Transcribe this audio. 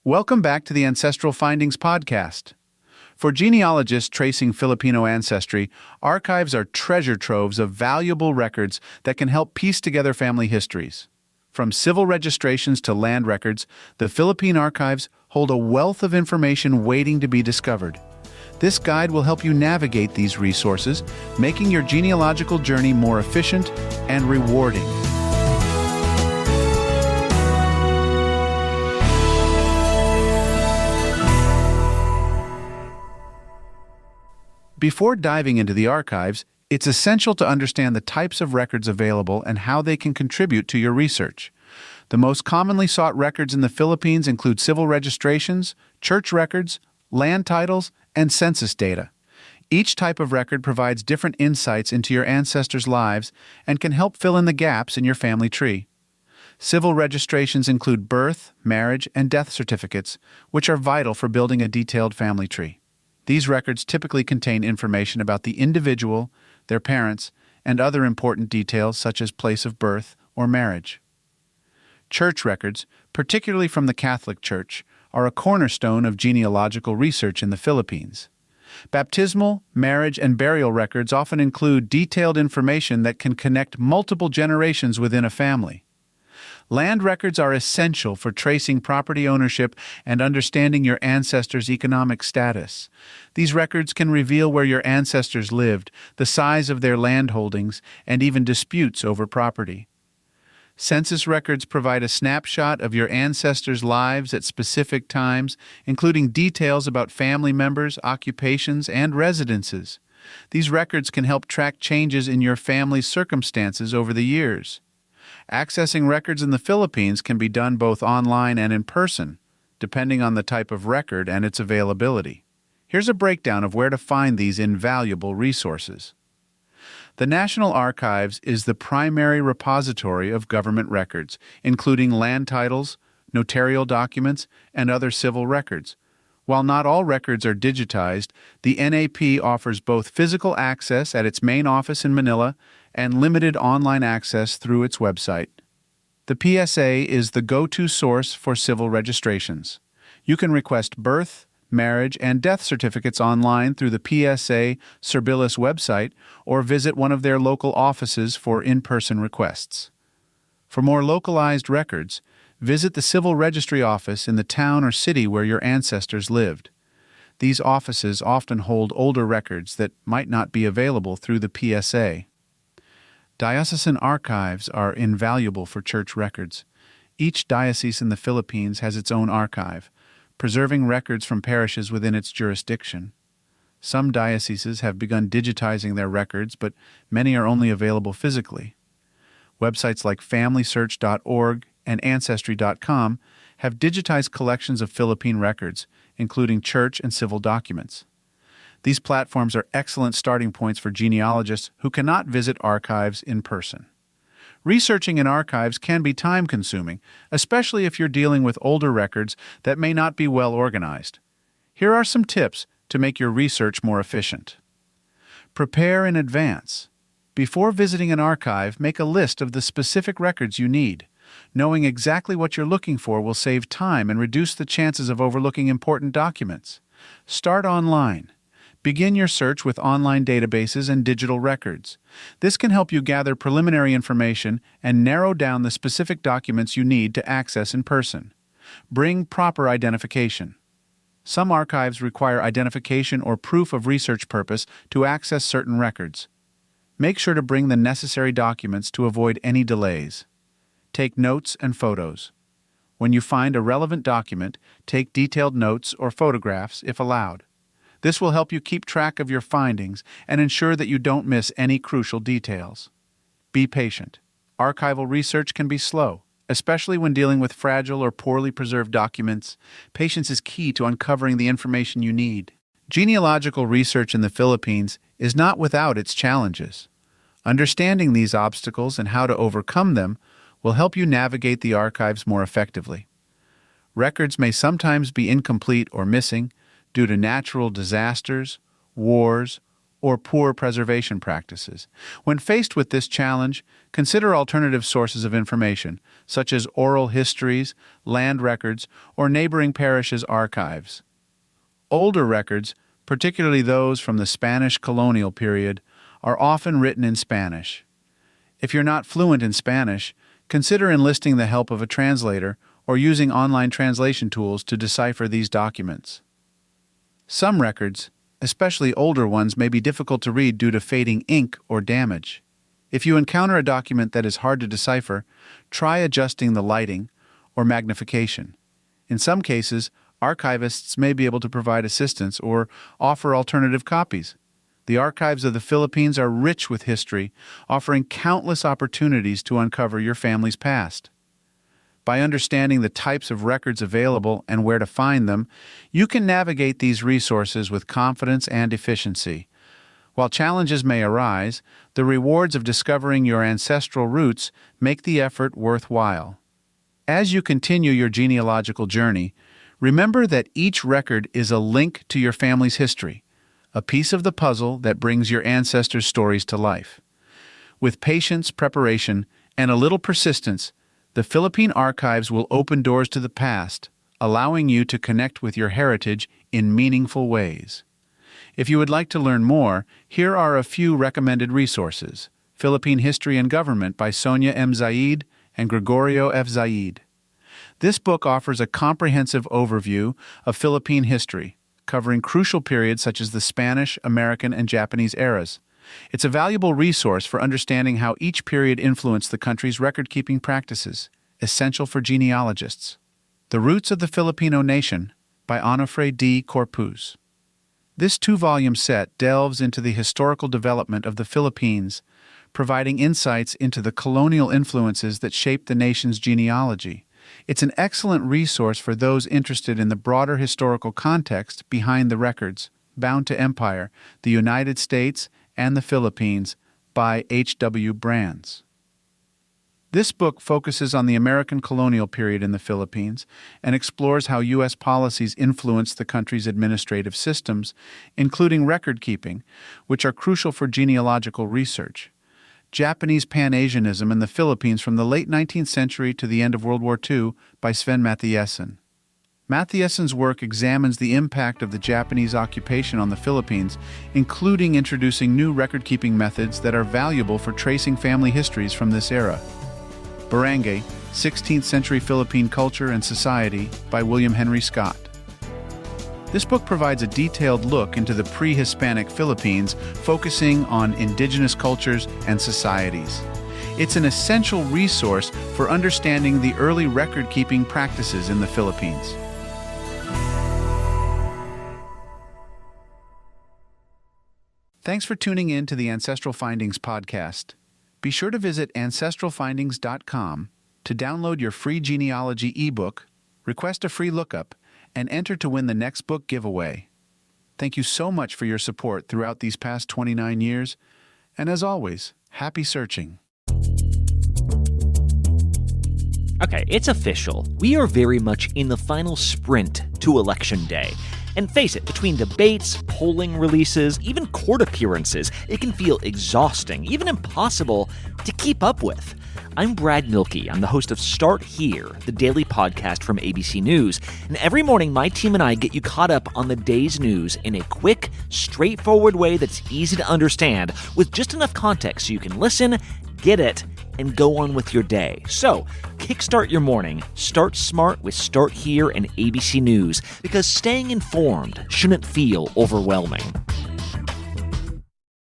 Welcome back to the Ancestral Findings podcast. For genealogists tracing Filipino ancestry, archives are treasure troves of valuable records that can help piece together family histories. From civil registrations to land records, the Philippine archives hold a wealth of information waiting to be discovered. This guide will help you navigate these resources, making your genealogical journey more efficient and rewarding. Before diving into the archives, it's essential to understand the types of records available and how they can contribute to your research. The most commonly sought records in the Philippines include civil registrations, church records, land titles, and census data. Each type of record provides different insights into your ancestors' lives and can help fill in the gaps in your family tree. Civil registrations include birth, marriage, and death certificates, which are vital for building a detailed family tree. These records typically contain information about the individual, their parents, and other important details such as place of birth or marriage. Church records, particularly from the Catholic Church, are a cornerstone of genealogical research in the Philippines. Baptismal, marriage, and burial records often include detailed information that can connect multiple generations within a family. Land records are essential for tracing property ownership and understanding your ancestors' economic status. These records can reveal where your ancestors lived, the size of their land holdings, and even disputes over property. Census records provide a snapshot of your ancestors' lives at specific times, including details about family members, occupations, and residences. These records can help track changes in your family's circumstances over the years. Accessing records in the Philippines can be done both online and in person, depending on the type of record and its availability. Here's a breakdown of where to find these invaluable resources. The National Archives is the primary repository of government records, including land titles, notarial documents, and other civil records. While not all records are digitized, the NAP offers both physical access at its main office in Manila and limited online access through its website. The PSA is the go-to source for civil registrations. You can request birth, marriage, and death certificates online through the PSA Servilis website or visit one of their local offices for in-person requests. For more localized records, visit the Civil Registry office in the town or city where your ancestors lived. These offices often hold older records that might not be available through the PSA. Diocesan archives are invaluable for church records. Each diocese in the Philippines has its own archive, preserving records from parishes within its jurisdiction. Some dioceses have begun digitizing their records, but many are only available physically. Websites like FamilySearch.org and Ancestry.com have digitized collections of Philippine records, including church and civil documents. These platforms are excellent starting points for genealogists who cannot visit archives in person. Researching in archives can be time-consuming, especially if you're dealing with older records that may not be well organized. Here are some tips to make your research more efficient. Prepare in advance. Before visiting an archive, make a list of the specific records you need. Knowing exactly what you're looking for will save time and reduce the chances of overlooking important documents. Start online. Begin your search with online databases and digital records. This can help you gather preliminary information and narrow down the specific documents you need to access in person. Bring proper identification. Some archives require identification or proof of research purpose to access certain records. Make sure to bring the necessary documents to avoid any delays. Take notes and photos. When you find a relevant document, take detailed notes or photographs if allowed. This will help you keep track of your findings and ensure that you don't miss any crucial details. Be patient. Archival research can be slow, especially when dealing with fragile or poorly preserved documents. Patience is key to uncovering the information you need. Genealogical research in the Philippines is not without its challenges. Understanding these obstacles and how to overcome them will help you navigate the archives more effectively. Records may sometimes be incomplete or missing due to natural disasters, wars, or poor preservation practices. When faced with this challenge, consider alternative sources of information, such as oral histories, land records, or neighboring parishes' archives. Older records, particularly those from the Spanish colonial period, are often written in Spanish. If you're not fluent in Spanish, consider enlisting the help of a translator or using online translation tools to decipher these documents. Some records, especially older ones, may be difficult to read due to fading ink or damage. If you encounter a document that is hard to decipher, try adjusting the lighting or magnification. In some cases, archivists may be able to provide assistance or offer alternative copies. The archives of the Philippines are rich with history, offering countless opportunities to uncover your family's past. By understanding the types of records available and where to find them, you can navigate these resources with confidence and efficiency. While challenges may arise, the rewards of discovering your ancestral roots make the effort worthwhile. As you continue your genealogical journey, remember that each record is a link to your family's history, a piece of the puzzle that brings your ancestors' stories to life. With patience, preparation, and a little persistence, the Philippine archives will open doors to the past, allowing you to connect with your heritage in meaningful ways. If you would like to learn more, here are a few recommended resources. Philippine History and Government by Sonia M. Zaid and Gregorio F. Zaid. This book offers a comprehensive overview of Philippine history, covering crucial periods such as the Spanish, American, and Japanese eras. It's a valuable resource for understanding how each period influenced the country's record-keeping practices, essential for genealogists. The Roots of the Filipino Nation by Onofre D. Corpuz. This 2-volume set delves into the historical development of the Philippines, providing insights into the colonial influences that shaped the nation's genealogy. It's an excellent resource for those interested in the broader historical context behind the records, Bound to Empire, the United States, and the Philippines by H.W. Brands. This book focuses on the American colonial period in the Philippines and explores how U.S. policies influenced the country's administrative systems, including record-keeping, which are crucial for genealogical research. Japanese Pan-Asianism in the Philippines from the late 19th century to the end of World War II by Sven Mathiesen. Mathiesen's work examines the impact of the Japanese occupation on the Philippines, including introducing new record-keeping methods that are valuable for tracing family histories from this era. Barangay, 16th Century Philippine Culture and Society by William Henry Scott. This book provides a detailed look into the pre-Hispanic Philippines, focusing on indigenous cultures and societies. It's an essential resource for understanding the early record-keeping practices in the Philippines. Thanks for tuning in to the Ancestral Findings podcast. Be sure to visit ancestralfindings.com to download your free genealogy ebook, request a free lookup, and enter to win the next book giveaway. Thank you so much for your support throughout these past 29 years, and as always, happy searching. Okay, it's official. We are very much in the final sprint to Election Day. And face it, between debates, polling releases, even court appearances, it can feel exhausting, even impossible to keep up with. I'm Brad Milkey. I'm the host of Start Here, the daily podcast from ABC News. And every morning, my team and I get you caught up on the day's news in a quick, straightforward way that's easy to understand, with just enough context so you can listen, get it, and go on with your day. So, kickstart your morning. Start smart with Start Here and ABC News, because staying informed shouldn't feel overwhelming.